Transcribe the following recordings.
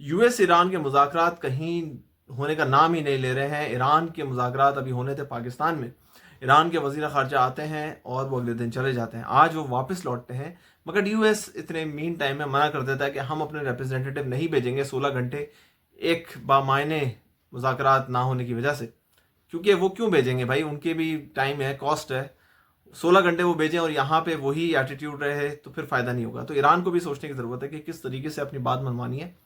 US Iran के मुज़ाकरात कहीं होने का नाम ही नहीं ले रहे हैं। ईरान के मुज़ाकरात अभी होने थे पाकिस्तान में। ईरान के वज़ीर ख़ारजा आते हैं और वो अगले दिन चले जाते हैं। आज वो वापस लौटते हैं, मगर यूएस इतने मीन टाइम में मना कर देता है कि हम अपने रिप्रेजेंटेटिव नहीं भेजेंगे 16 घंटे एक बामायने मुज़ाकरात ना होने की वजह से। क्योंकि वो क्यों भेजेंगे भाई, उनके भी टाइम है, कॉस्ट है। 16 घंटे वो भेजें और यहाँ पे वही एटीट्यूड रहे तो फिर फ़ायदा नहीं होगा। तो ईरान को भी सोचने की ज़रूरत है कि किस तरीके से अपनी बात मनवानी है।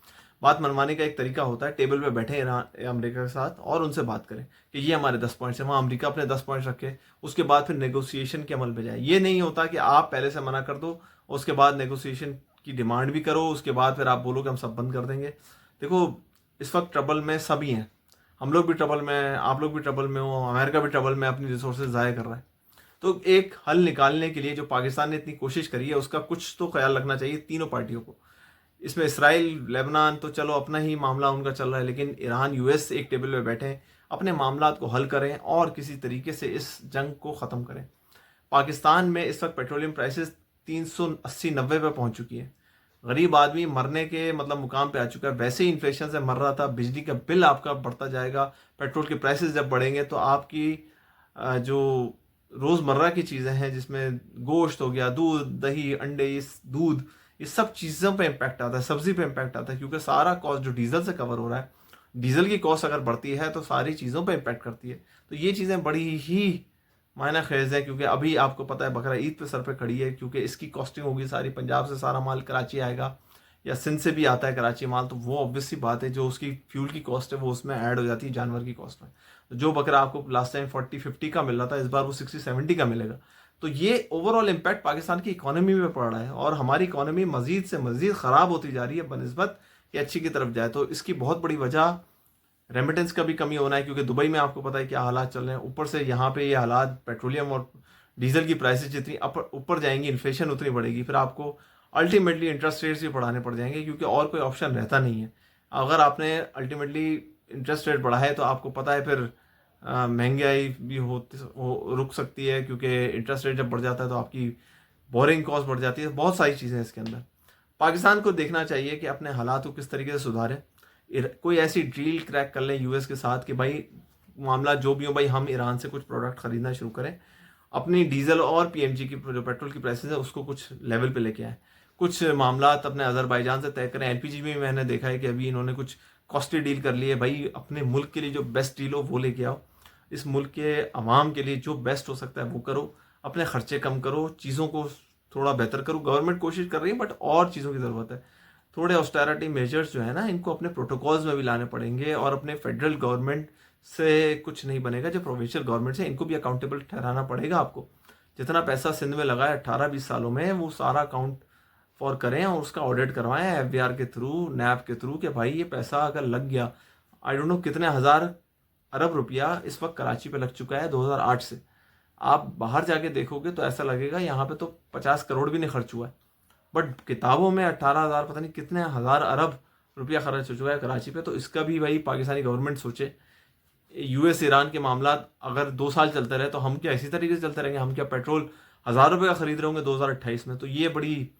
बात मनवाने का एक तरीका होता है, टेबल पे बैठे ईरान अमेरिका के साथ और उनसे बात करें कि ये हमारे 10 पॉइंट्स हैं, वहाँ अमेरिका अपने 10 पॉइंट्स रखे, उसके बाद फिर नेगोशिएशन के अमल पे जाए। ये नहीं होता कि आप पहले से मना कर दो, उसके बाद नेगोशिएशन की डिमांड भी करो, उसके बाद फिर आप बोलो कि हम सब बंद कर देंगे। देखो, इस वक्त ट्रबल में सभी हैं, हम लोग भी ट्रबल में हैं, आप लोग भी ट्रबल में हो, अमेरिका भी ट्रबल में अपनी रिसोर्सेज ज़ाया कर रहा है। तो एक हल निकालने के लिए जो पाकिस्तान ने इतनी कोशिश करी है, उसका कुछ तो ख्याल रखना चाहिए तीनों पार्टियों को। इसमें इसराइल, लेबनान तो चलो अपना ही मामला उनका चल रहा है, लेकिन ईरान, यूएस एक टेबल पे बैठे अपने मामलात को हल करें और किसी तरीके से इस जंग को ख़त्म करें। पाकिस्तान में इस वक्त पेट्रोलियम प्राइसेस 380-90 पे पहुंच चुकी है। गरीब आदमी मरने के मतलब मुकाम पे आ चुका है। वैसे ही इन्फ्लेशन से मर रहा था, बिजली का बिल आपका बढ़ता जाएगा, पेट्रोल के प्राइसेस जब बढ़ेंगे तो आपकी जो रोज़मर्रा की चीज़ें हैं जिसमें गोश्त हो गया, दूध, दही, अंडे, दूध, ये सब चीज़ों पे इम्पैक्ट आता है, सब्जी पे इम्पैक्ट आता है, क्योंकि सारा कॉस्ट जो डीजल से कवर हो रहा है, डीजल की कॉस्ट अगर बढ़ती है तो सारी चीज़ों पे इम्पैक्ट करती है। तो ये चीज़ें बड़ी ही मायना खेज है, क्योंकि अभी आपको पता है बकरा ईद पे सर पे खड़ी है, क्योंकि इसकी कॉस्टिंग होगी सारी, पंजाब से सारा माल कराची आएगा या सिंध से भी आता है कराची माल, तो वो ऑब्वियस सी बात है जो उसकी फ्यूल की कॉस्ट है वो उसमें ऐड हो जाती है जानवर की कॉस्ट में। तो जो बकरा आपको लास्ट टाइम 40-50 का मिल रहा था, इस बार वो 60-70 का मिलेगा। तो ये ओवरऑल इम्पैक्ट पाकिस्तान की इकोनॉमी में पड़ रहा है और हमारी इकोनॉमी मजीद से मजीद ख़राब होती जा रही है बनस्बत कि अच्छी की तरफ जाए। तो इसकी बहुत बड़ी वजह रेमिटेंस का भी कमी होना है, क्योंकि दुबई में आपको पता है क्या हालात चल रहे हैं। ऊपर से यहाँ पे ये हालात, पेट्रोलियम और डीजल की प्राइसेस जितनी ऊपर जाएंगी, इन्फ्लेशन उतनी बढ़ेगी, फिर आपको अल्टीमेटली इंटरेस्ट रेट्स भी बढ़ाने पड़ जाएंगे, क्योंकि और कोई ऑप्शन रहता नहीं है। अगर आपने अल्टीमेटली इंटरेस्ट रेट बढ़ाए तो आपको पता है फिर महंगाई भी रुक सकती है, क्योंकि इंटरेस्ट रेट जब बढ़ जाता है तो आपकी बोरिंग कॉस्ट बढ़ जाती है। बहुत सारी चीज़ें हैं इसके अंदर। पाकिस्तान को देखना चाहिए कि अपने हालात को किस तरीके से सुधारें। कोई ऐसी डील क्रैक कर लें यूएस के साथ कि भाई मामला जो भी हो, भाई हम ईरान से कुछ प्रोडक्ट खरीदना शुरू करें, अपनी डीजल और पीएनजी की जो पेट्रोल की प्राइसेस है उसको कुछ लेवल पे लेके आए, कुछ मामला अपने अजरबैजान से तय करें। एलपीजी में मैंने देखा है कि अभी इन्होंने कुछ कॉस्टली डील कर ली है। भाई अपने मुल्क के लिए जो बेस्ट डील हो वो लेके आओ, इस मुल्क के अवाम के लिए जो बेस्ट हो सकता है वो करो, अपने खर्चे कम करो, चीज़ों को थोड़ा बेहतर करो। गवर्नमेंट कोशिश कर रही है, बट और चीज़ों की ज़रूरत है। थोड़े ऑस्टेरिटी मेजर्स जो है ना, इनको अपने प्रोटोकॉल्स में भी लाने पड़ेंगे और अपने फेडरल गवर्नमेंट से कुछ नहीं बनेगा। जो प्रोविंशियल गवर्नमेंट है इनको भी अकाउंटेबल ठहराना पड़ेगा आपको। जितना पैसा सिंध में लगा है 18-20 सालों में, वो सारा अकाउंट फॉर करें और उसका ऑडिट करवाएं एफबीआर के थ्रू, नैब के थ्रू, कि भाई ये पैसा अगर लग गया, आई डोंट नो कितने हज़ार अरब रुपया इस वक्त कराची पे लग चुका है 2008 से। आप बाहर जाके देखोगे तो ऐसा लगेगा यहाँ पे तो 50 करोड़ भी नहीं खर्च हुआ है, बट किताबों में 18,000 पता नहीं कितने हज़ार अरब रुपया खर्च हो चुका है कराची पे। तो इसका भी भाई पाकिस्तानी गवर्नमेंट सोचे। यूएस ईरान के मामला अगर 2 साल चलते रहे तो हम क्या इसी तरीके से चलते रहेंगे? हम क्या पेट्रोल 1,000 रुपये का खरीद रहे होंगे 2028 में? तो ये बड़ी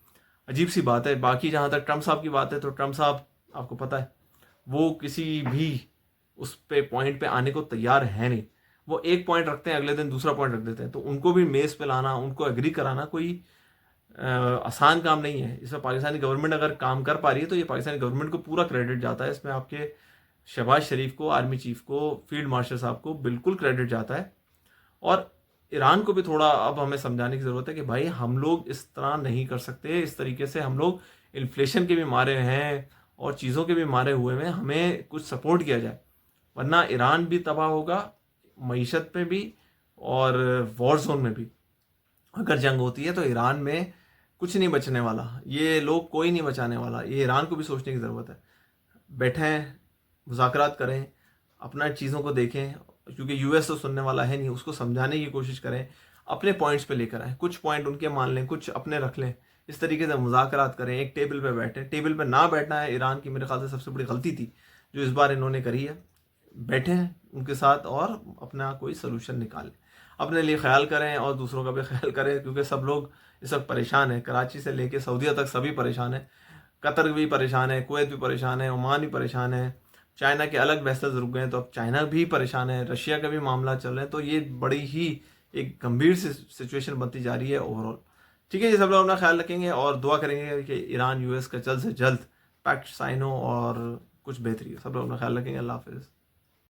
अजीब सी बात है। बाकी जहाँ तक ट्रम्प साहब की बात है, तो ट्रम्प साहब आपको पता है वो किसी भी उस पे पॉइंट पे आने को तैयार है नहीं। वो एक पॉइंट रखते हैं, अगले दिन दूसरा पॉइंट रख देते हैं। तो उनको भी मेज पे लाना, उनको एग्री कराना कोई आसान काम नहीं है। इसमें पाकिस्तानी गवर्नमेंट अगर काम कर पा रही है तो ये पाकिस्तानी गवर्नमेंट को पूरा क्रेडिट जाता है। इसमें आपके शहबाज शरीफ को, आर्मी चीफ को, फील्ड मार्शल साहब को बिल्कुल क्रेडिट जाता है। और ईरान को भी थोड़ा अब हमें समझाने की ज़रूरत है कि भाई हम लोग इस तरह नहीं कर सकते। इस तरीके से हम लोग इन्फ्लेशन के भी मारे हैं और चीज़ों के भी मारे हुए हैं, हमें कुछ सपोर्ट किया जाए, वरना ईरान भी तबाह होगा, मीशत पे भी और वॉर जोन में भी। अगर जंग होती है तो ईरान में कुछ नहीं बचने वाला, ये लोग कोई नहीं बचाने वाला। ये ईरान को भी सोचने की ज़रूरत है। बैठें, मुज़ाकरात करें, अपना चीज़ों को देखें, क्योंकि यूएस तो सुनने वाला है नहीं, उसको समझाने की कोशिश करें, अपने पॉइंट्स पे लेकर आएँ। कुछ पॉइंट उनके मान लें, कुछ अपने रख लें। इस तरीके से मुज़ाकरात करें, एक टेबल पे बैठें। टेबल पे ना बैठना है ईरान की मेरे ख्याल से सबसे बड़ी गलती थी जो इस बार इन्होंने करी है। बैठें उनके साथ और अपना कोई सलूशन निकालें। अपने लिए ख्याल करें और दूसरों का भी ख्याल करें, क्योंकि सब लोग इस वक्त परेशान हैं। कराची से लेके सऊदीया तक सभी परेशान हैं। कतर भी परेशान है, कुवैत भी परेशान है, ओमान भी परेशान है, चाइना के अलग वेसल्स रुक गए हैं तो अब चाइना भी परेशान है, रशिया का भी मामला चल रहा है। तो ये बड़ी ही एक गंभीर सिचुएशन बनती जा रही है ओवरऑल। ठीक है जी, सब लोग अपना ख्याल रखेंगे और दुआ करेंगे कि ईरान यूएस का जल्द से जल्द पैक्ट साइन हो और कुछ बेहतरी हो। सब लोग अपना ख्याल रखेंगे। अल्लाह हाफिज़।